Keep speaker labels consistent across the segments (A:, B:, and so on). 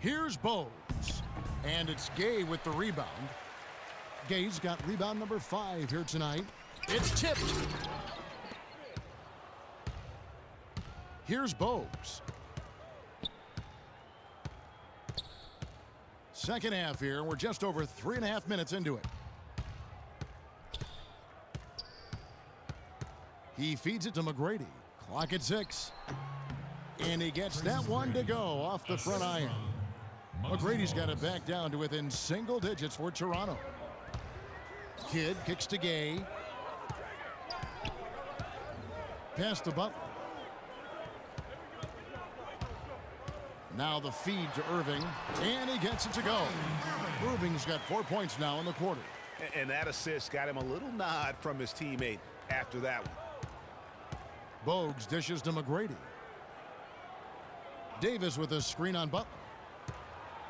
A: Here's Bogues. And it's Gay with the rebound. Gay's got rebound number 5 here tonight. It's tipped. Here's Bogues. Second half here. We're just over 3.5 minutes into it. He feeds it to McGrady. Clock at 6. And he gets that one to go off the front iron. McGrady's got it back down to within single digits for Toronto. Kidd kicks to Gay. Pass to Butler. Now the feed to Irving. And he gets it to go. Irving's got 4 points now in the quarter.
B: And that assist got him a little nod from his teammate after that one.
A: Bogues dishes to McGrady. Davis with a screen on Butler.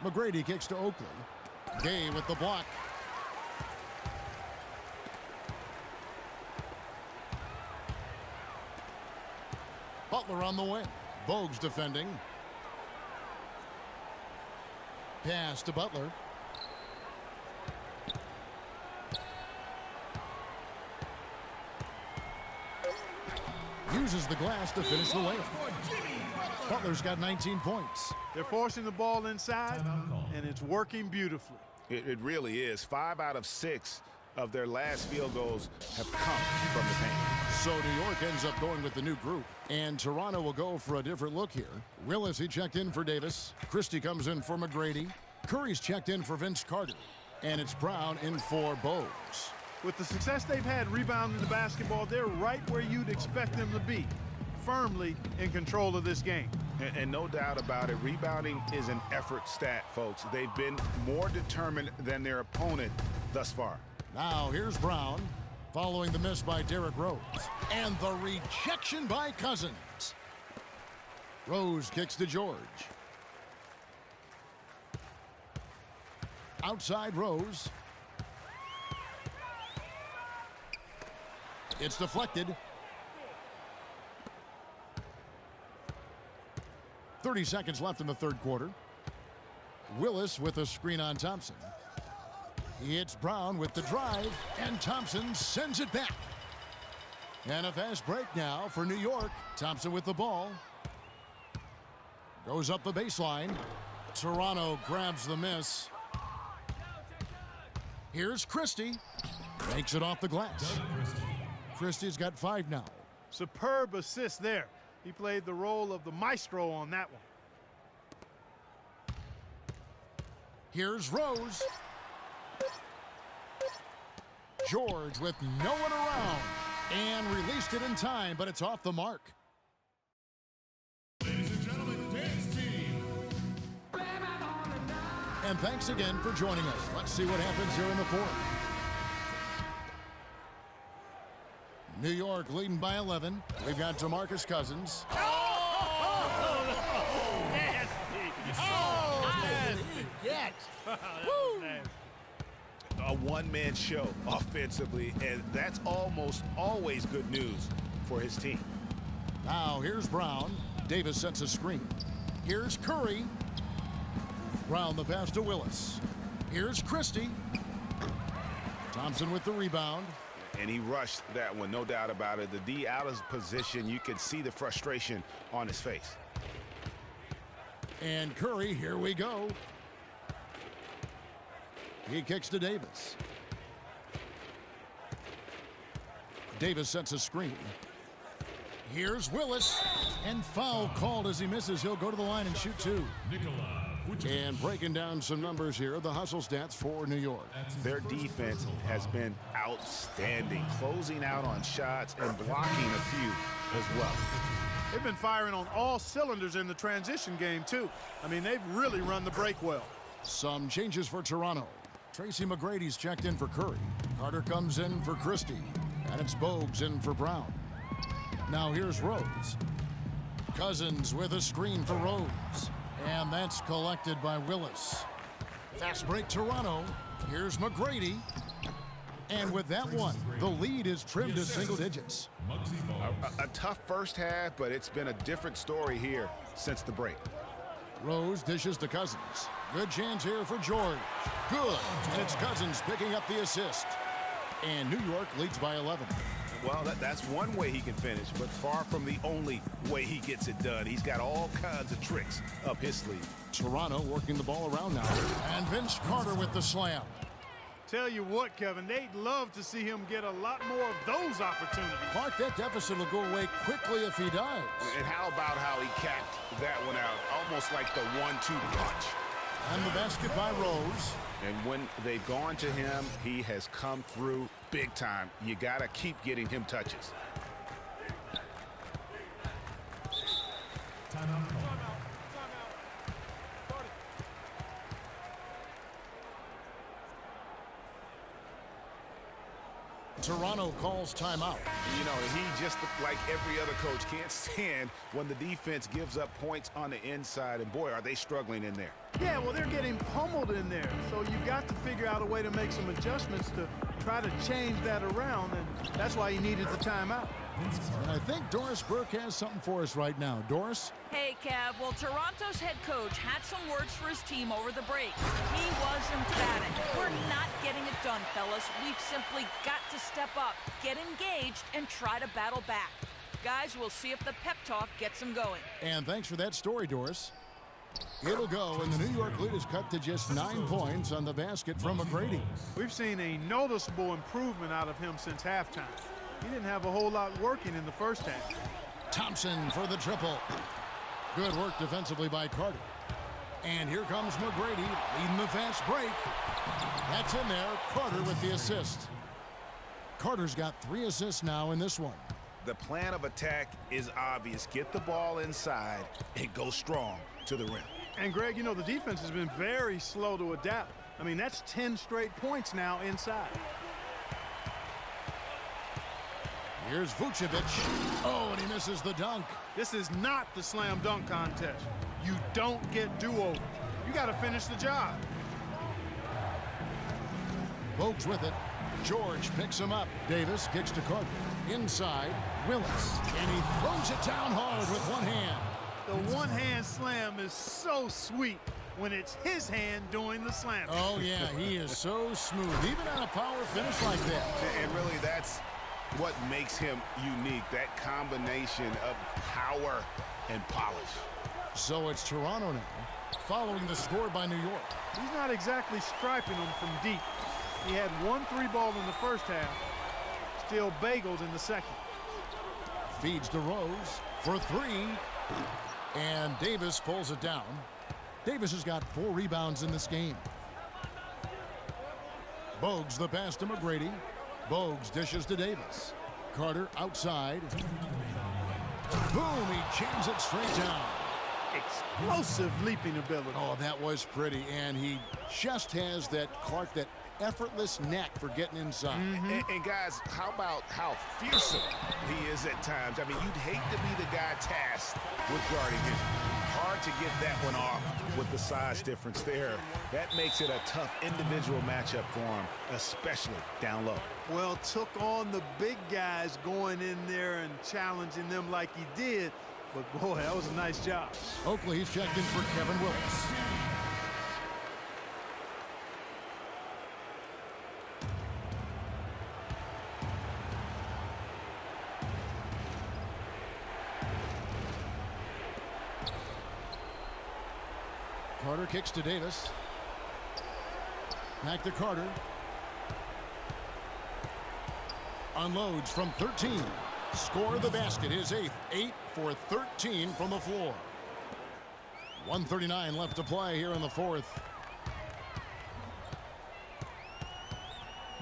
A: McGrady kicks to Oakley. Gay with the block. Butler on the wing. Bogues defending. Pass to Butler. Uses the glass to finish the layup. Butler's got 19 points.
C: They're forcing the ball inside, and it's working beautifully.
B: It really is. 5 out of 6 of their last field goals have come from the paint.
A: So New York ends up going with the new group, and Toronto will go for a different look here. Willis, he checked in for Davis. Christie comes in for McGrady. Curry's checked in for Vince Carter. And it's Brown in for Bogues.
C: With the success they've had rebounding the basketball, they're right where you'd expect them to be, firmly in control of this game.
B: And no doubt about it, rebounding is an effort stat, folks. They've been more determined than their opponent thus far.
A: Now here's Brown, following the miss by Derrick Rose. And the rejection by Cousins. Rose kicks to George. Outside Rose. It's deflected. 30 seconds left in the third quarter. Willis with a screen on Thompson. It's Brown with the drive, and Thompson sends it back. And a fast break now for New York. Thompson with the ball. Goes up the baseline. Toronto grabs the miss. Here's Christie. Makes it off the glass. Christie's got 5 now.
C: Superb assist there. He played the role of the maestro on that one.
A: Here's Rose. George with no one around. And released it in time, but it's off the mark.
D: Ladies and gentlemen, dance team.
A: And thanks again for joining us. Let's see what happens here in the fourth. New York leading by 11. We've got DeMarcus Cousins.
B: A one-man show offensively, and that's almost always good news for his team.
A: Now here's Brown. Davis sets a screen. Here's Curry. Brown the pass to Willis. Here's Christie. Thompson with the rebound.
B: And he rushed that one, no doubt about it. The D out of position, you could see the frustration on his face.
A: And Curry, here we go. He kicks to Davis. Davis sets a screen. Here's Willis. And foul called as he misses. He'll go to the line and shoot 2. And breaking down some numbers here, the hustle stats for New York.
B: Their defense has been outstanding, closing out on shots and blocking a few as well.
C: They've been firing on all cylinders in the transition game, too. I mean, they've really run the break well.
A: Some changes for Toronto. Tracy McGrady's checked in for Curry. Carter comes in for Christie. And it's Bogues in for Brown. Now here's Rose. Cousins with a screen for Rose. And that's collected by Willis. Fast break Toronto. Here's McGrady. And with that one, the lead is trimmed to single digits.
B: A tough first half, but it's been a different story here since the break.
A: Rose dishes to Cousins. Good chance here for George. Good. And it's Cousins picking up the assist. And New York leads by 11.
B: Well, that's one way he can finish, but far from the only way he gets it done. He's got all kinds of tricks up his sleeve.
A: Toronto working the ball around now. And Vince Carter with the slam.
C: Tell you what, Kevin, they'd love to see him get a lot more of those opportunities.
A: Clark, that deficit will go away quickly if he does.
B: And how about how he capped that one out? Almost like the 1-2 punch.
A: And the basket by Rose.
B: And when they've gone to him, he has come through big time. You got to keep getting him touches.
A: Toronto calls timeout.
B: You know, he just, like every other coach, can't stand when the defense gives up points on the inside. And boy, are they struggling in there.
C: Yeah, well, they're getting pummeled in there. So you've got to figure out a way to make some adjustments to try to change that around. And that's why he needed the timeout.
A: And I think Doris Burke has something for us right now. Doris?
E: Hey, Cav. Well, Toronto's head coach had some words for his team over the break. He was emphatic. We're not getting it done, fellas. We've simply got to step up, get engaged, and try to battle back. Guys, we'll see if the pep talk gets them going.
A: And thanks for that story, Doris. It'll go, and the New York lead is cut to just 9 points on the basket from McGrady.
C: We've seen a noticeable improvement out of him since halftime. He didn't have a whole lot working in the first half.
A: Thompson for the triple. Good work defensively by Carter. And here comes McGrady leading the fast break. That's in there. Carter with the assist. Carter's got 3 assists now in this one.
B: The plan of attack is obvious. Get the ball inside and go strong to the rim.
C: And, Greg, you know, the defense has been very slow to adapt. I mean, that's 10 straight points now inside.
A: Here's Vucevic. Oh, and he misses the dunk.
C: This is not the slam dunk contest. You don't get do-overs. You got to finish the job.
A: Bogues with it. George picks him up. Davis kicks to Carter. Inside, Willis. And he throws it down hard with one hand.
C: The one-hand slam is so sweet when it's his hand doing the slam.
A: Oh, yeah, he is so smooth, even on a power finish like that.
B: And really, that's what makes him unique, that combination of power and polish.
A: So it's Toronto now, following the score by New York.
C: He's not exactly striping them from deep. He had 1 3-ball in the first half, still bageled in the second.
A: Feeds to Rose for 3, and Davis pulls it down. Davis has got 4 rebounds in this game. Bogues the pass to McGrady. Bogues dishes to Davis. Carter outside. Boom, he jams it straight down.
C: Explosive leaping ability.
A: Oh, that was pretty, and he just has that Clark, that effortless knack for getting inside.
B: And guys, how about how fearsome he is at times? I mean, you'd hate to be the guy tasked with guarding him. Hard to get that one off with the size difference there. That makes it a tough individual matchup for him, especially down low.
C: Well, took on the big guys going in there and challenging them like he did. But, boy, that was a nice job.
A: Oakley, he's checked in for Kevin Willis. Carter kicks to Davis. Back to Carter. Unloads from 13. Score the basket, his 8th. 8 for 13 from the floor. 1:39 left to play here in the 4th.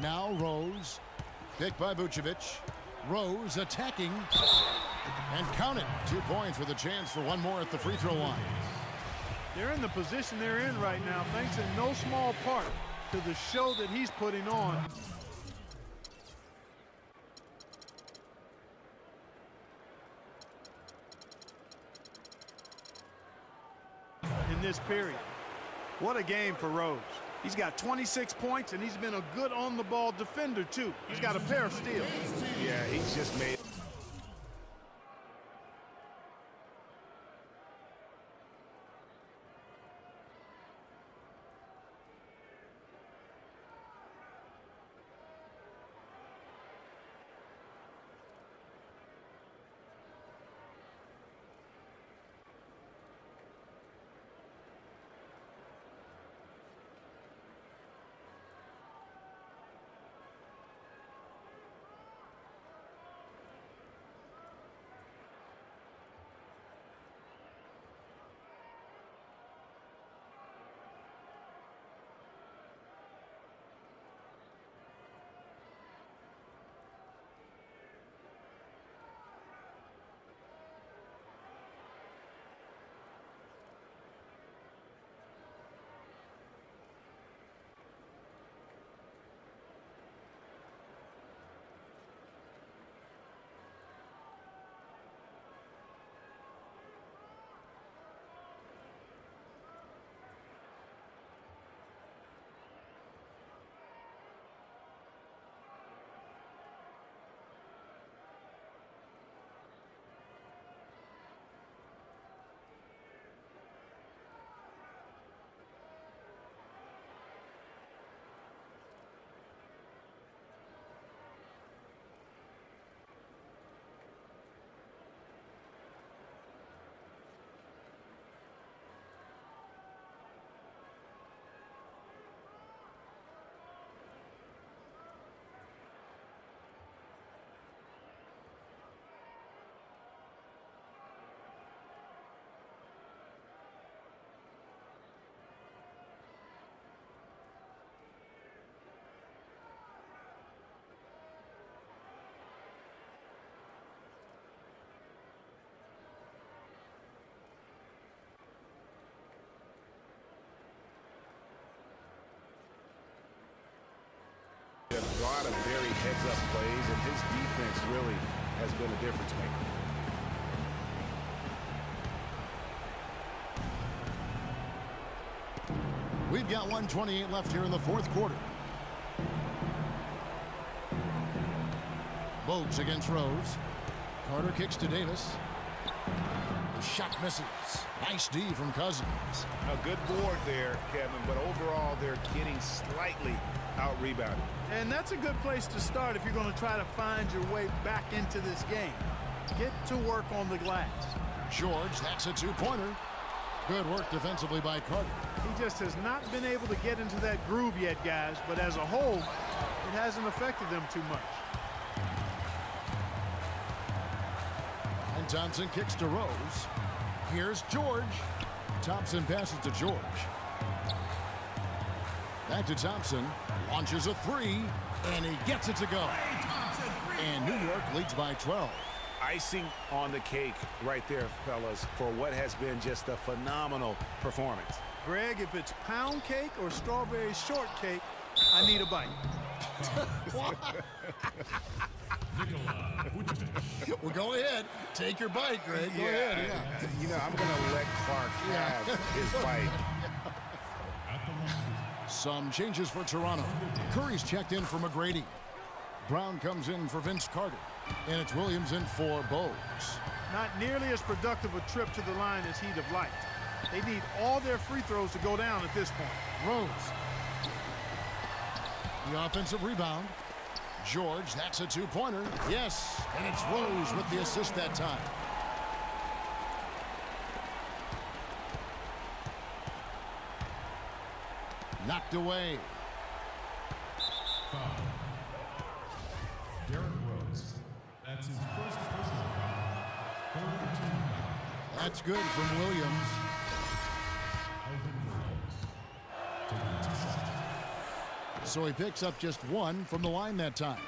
A: Now Rose. Picked by Vucevic. Rose attacking. And count it. 2 points with a chance for one more at the free throw line.
C: They're in the position they're in right now, thanks in no small part to the show that he's putting on. In this period. What a game for Rose. He's got 26 points, and he's been a good on-the-ball defender, too. He's got a pair of steals.
B: Yeah, he's just made lot of very heads-up plays, and his defense really has been a difference maker.
A: We've got 1:28 left here in the fourth quarter. Bogues against Rose. Carter kicks to Davis. The shot misses. Nice D from Cousins.
B: A good board there, Kevin, but overall they're getting slightly out-rebounded.
C: And that's a good place to start if you're going to try to find your way back into this game. Get to work on the glass.
A: George, that's a two-pointer. Good work defensively by Carter.
C: He just has not been able to get into that groove yet, guys, but as a whole, it hasn't affected them too much.
A: And Thompson kicks to Rose. Here's George. Thompson passes to George. Back to Thompson. Launches a three, and he gets it to go. And New York leads by 12.
B: Icing on the cake right there, fellas, for what has been just a phenomenal performance.
C: Greg, if it's pound cake or strawberry shortcake, I need a bite.
D: Nikola Vucevic.
A: Well, go ahead. Take your bite, Greg. Go ahead. Yeah.
B: You know, I'm going to let Clark have his bite.
D: At the line,
A: Some changes for Toronto. Curry's checked in for McGrady. Brown comes in for Vince Carter. And it's Williams in for Bogues.
C: Not nearly as productive a trip to the line as he'd have liked. They need all their free throws to go down at this point.
A: Rose. The offensive rebound. George, that's a two-pointer. Yes, and it's Rose with the assist that time. Knocked away.
D: foul. Derrick Rose. That's his first personal foul. Third team foul.
A: That's good from Williams.
D: Alvin Williams. Taking 2 shots.
A: So he picks up just one from the line that time.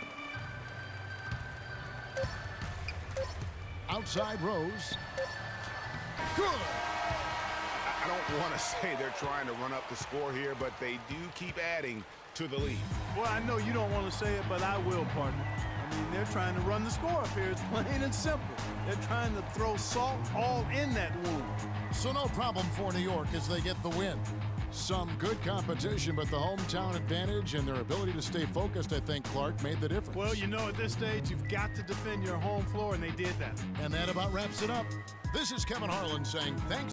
A: Outside Rose. Good.
B: I don't want to say they're trying to run up the score here, but they do keep adding to the lead.
C: Well, I know you don't want to say it, but I will, partner. I mean, they're trying to run the score up here. It's plain and simple. They're trying to throw salt all in that wound.
A: So no problem for New York as they get the win. Some good competition, but the hometown advantage and their ability to stay focused, I think, Clark, made the difference.
C: Well, you know, at this stage, you've got to defend your home floor, and they did that.
A: And that about wraps it up. This is Kevin Harlan saying thanks.